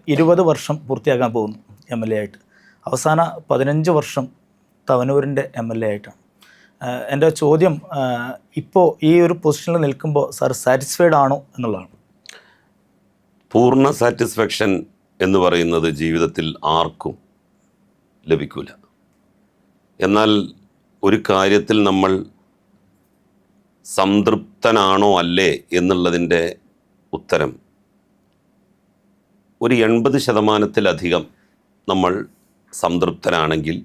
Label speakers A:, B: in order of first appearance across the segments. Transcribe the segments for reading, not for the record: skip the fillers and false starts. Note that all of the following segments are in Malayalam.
A: 20 വർഷം പൂർത്തിയാക്കാൻ പോകുന്നു MLA ആയിട്ട്. അവസാന 15 വർഷം തവനൂരിൻ്റെ MLA ആയിട്ടാണ്. എൻ്റെ ചോദ്യം, ഇപ്പോൾ ഈ ഒരു പൊസിഷനിൽ നിൽക്കുമ്പോൾ സാർ സാറ്റിസ്ഫൈഡ് ആണോ എന്നുള്ളതാണ്.
B: പൂർണ്ണ സാറ്റിസ്ഫാക്ഷൻ എന്ന് പറയുന്നത് ജീവിതത്തിൽ ആർക്കും ലഭിക്കില്ല. എന്നാൽ ഒരു കാര്യത്തിൽ നമ്മൾ സംതൃപ്തനാണോ അല്ലേ എന്നുള്ളതിൻ്റെ ഉത്തരം ഒരു 80% നമ്മൾ സംതൃപ്തനാണെങ്കിൽ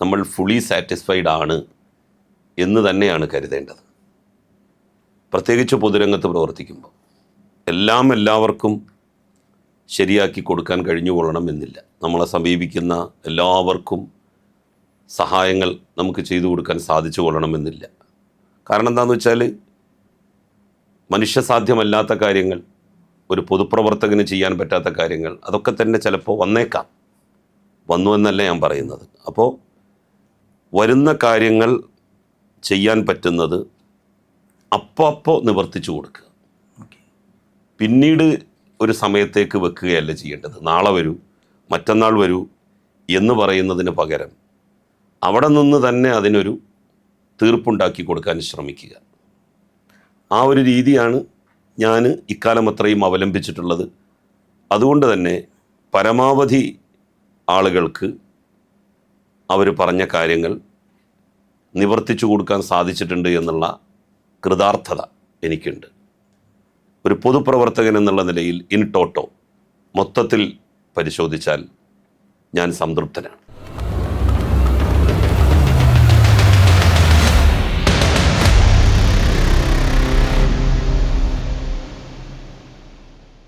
B: നമ്മൾ ഫുള്ളി സാറ്റിസ്ഫൈഡ് ആണ് എന്ന് തന്നെയാണ് കരുതേണ്ടത്. പ്രത്യേകിച്ച് പൊതുരംഗത്ത് പ്രവർത്തിക്കുമ്പോൾ എല്ലാവർക്കും ശരിയാക്കി കൊടുക്കാൻ കഴിഞ്ഞുകൊള്ളണം എന്നില്ല. നമ്മളെ സമീപിക്കുന്ന എല്ലാവർക്കും സഹായങ്ങൾ നമുക്ക് ചെയ്തു കൊടുക്കാൻ സാധിച്ചു കൊള്ളണമെന്നില്ല. കാരണം എന്താണെന്ന് വെച്ചാൽ മനുഷ്യസാധ്യമല്ലാത്ത കാര്യങ്ങൾ, ഒരു പൊതുപ്രവർത്തകന് ചെയ്യാൻ പറ്റാത്ത കാര്യങ്ങൾ, അതൊക്കെ തന്നെ ചിലപ്പോൾ വന്നു എന്നല്ല ഞാൻ പറയുന്നത്. അപ്പോൾ വരുന്ന കാര്യങ്ങൾ ചെയ്യാൻ പറ്റുന്നത് അപ്പോൾ നിവർത്തിച്ചു കൊടുക്കുക. പിന്നീട് ഒരു സമയത്തേക്ക് വെക്കുകയല്ല ചെയ്യേണ്ടത്. നാളെ വരൂ, മറ്റന്നാൾ വരൂ എന്ന് പറയുന്നതിന് പകരം അവിടെ നിന്ന് തന്നെ അതിനൊരു തീർപ്പുണ്ടാക്കി കൊടുക്കാൻ ശ്രമിക്കുക. ആ ഒരു രീതിയാണ് ഞാൻ ഇക്കാലം അത്രയും അവലംബിച്ചിട്ടുള്ളത്. അതുകൊണ്ട് തന്നെ പരമാവധി ആളുകൾക്ക് അവർ പറഞ്ഞ കാര്യങ്ങൾ നിവർത്തിച്ചു കൊടുക്കാൻ സാധിച്ചിട്ടുണ്ട് എന്നുള്ള കൃതാർത്ഥത എനിക്കുണ്ട്. ഒരു പൊതുപ്രവർത്തകൻ എന്നുള്ള നിലയിൽ ഇൻ ടോട്ടോ മൊത്തത്തിൽ പരിശോധിച്ചാൽ ഞാൻ സംതൃപ്തനാണ്.